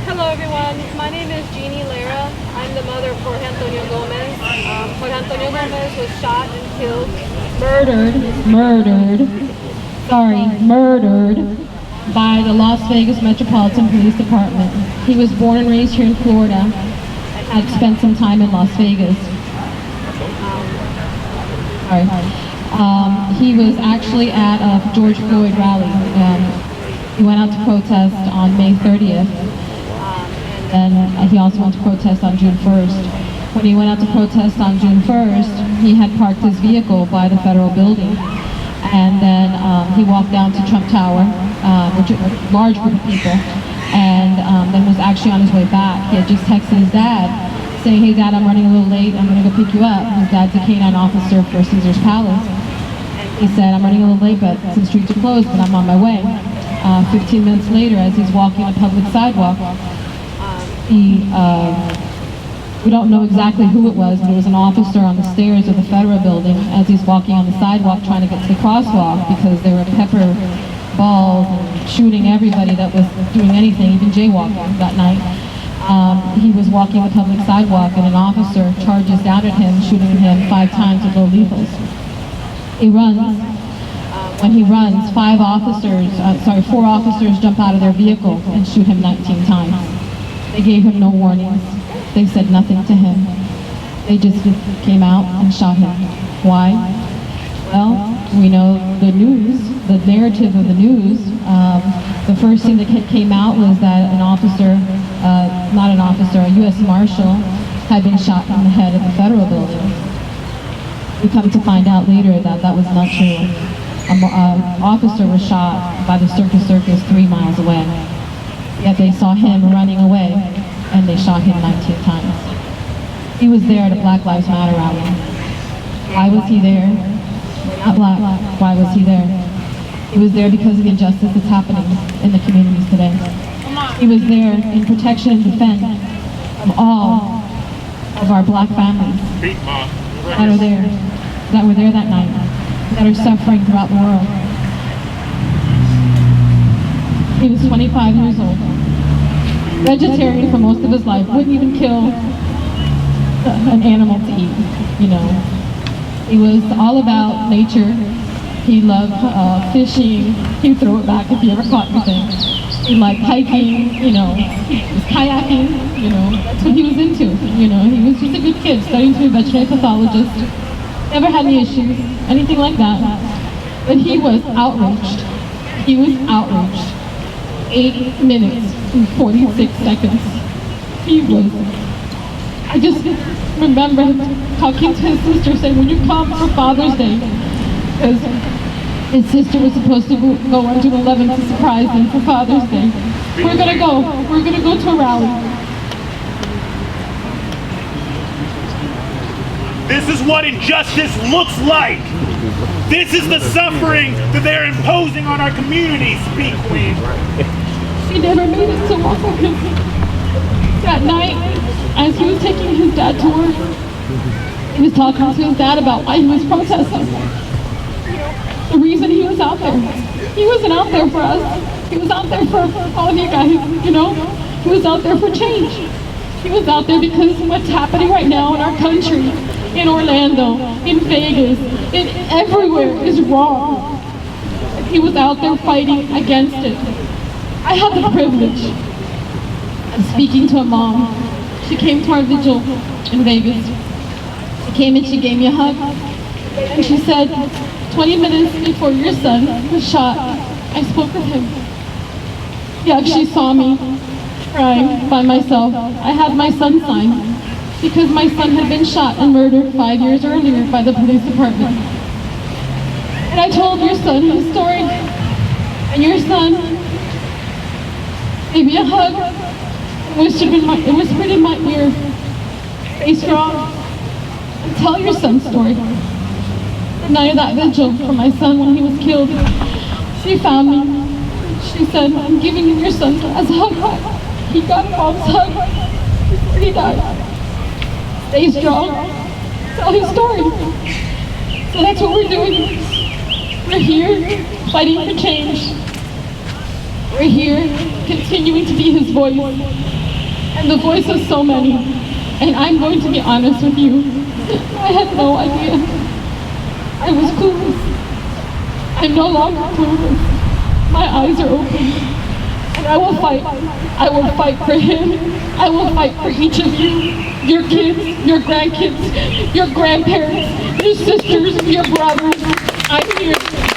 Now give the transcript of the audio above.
Hello everyone, my name is Jeanne Llera. I'm the mother of Jorge Gomez. Jorge Gomez was shot and killed. Murdered by the Las Vegas Metropolitan Police Department. He was born and raised here in Florida and had spent some time in Las Vegas. He was actually at a George Floyd rally. He went out to protest on May 30th, and he also went to protest on June 1st. When he went out to protest on June 1st, he had parked his vehicle by the federal building, and then he walked down to Trump Tower, which is a large group of people, and then was actually on his way back. He had just texted his dad, saying, "Hey Dad, I'm running a little late, I'm gonna go pick you up." His dad's a K-9 officer for Caesar's Palace. He said, "I'm running a little late, but some streets are closed, but I'm on my way." 15 minutes later, as he's walking a public sidewalk, we don't know exactly who it was, but it was an officer on the stairs of the federal building as he's walking on the sidewalk trying to get to the crosswalk, because there were pepper balls and shooting everybody that was doing anything, even jaywalking that night. He was walking the public sidewalk and an officer charges down at him, shooting him 5 times with low lethals. He runs. When he runs, 4 officers jump out of their vehicle and shoot him 19 times. They gave him no warnings. They said nothing to him. They just came out and shot him. Why? Well, we know the news, the narrative of the news. The first thing that came out was that an officer, a U.S. Marshal, had been shot in the head at the federal building. We come to find out later that that was not true. An officer was shot by the Circus 3 miles away. Yet they saw him running away, and they shot him 19 times. He was there at a Black Lives Matter rally. Why was he there? Not black. Why was he there? He was there because of the injustice that's happening in the communities today. He was there in protection and defense of all of our black families that were there that night, that are suffering throughout the world. He was 25 years old, vegetarian for most of his life, wouldn't even kill an animal to eat, you know. He was all about nature. He loved fishing. He'd throw it back if he ever caught anything. He liked hiking, you know. He was kayaking, you know. That's what he was into, you know. He was just a good kid, studying to be a veterinary pathologist. Never had any issues, anything like that. But he was outraged. He was outraged. 8 minutes and 46 seconds. He was. I just remember him talking to his sister, saying, "When you come for Father's Day," because his sister was supposed to go on June 11th to surprise him for Father's Day. We're gonna go to a rally. This is what injustice looks like. This is the suffering that they're imposing on our communities, Speak Queen. He never made it to walk with him. That night, as he was taking his dad to work, he was talking to his dad about why he was protesting. The reason he was out there. He wasn't out there for us. He was out there for all of you guys, you know? He was out there for change. He was out there because what's happening right now in our country, in Orlando, in Vegas, in everywhere is wrong. He was out there fighting against it. I had the privilege of speaking to a mom. She came to our vigil in Vegas. She came and she gave me a hug. And she said, 20 minutes before your son was shot, I spoke with him. He actually saw me crying by myself. I had my son sign because my son had been shot and murdered 5 years earlier by the police department. And I told your son his story. And your son gave me a hug, whispered in my ear, "Stay strong, and tell your son's story." The night of that vigil for my son when he was killed, she found me. She said, "I'm giving you your son's last hug." He got mom's hug before he died. Stay strong, tell his story. So that's what we're doing. We're here fighting for change. We're here continuing to be his voice. and the voice of so many. And I'm going to be honest with you, I had no idea. I was clueless. I'm no longer clueless. My eyes are open. And I will fight. I will fight for him. I will fight for each of you, your kids, your grandkids, your grandparents, your sisters, your brothers. I'm here.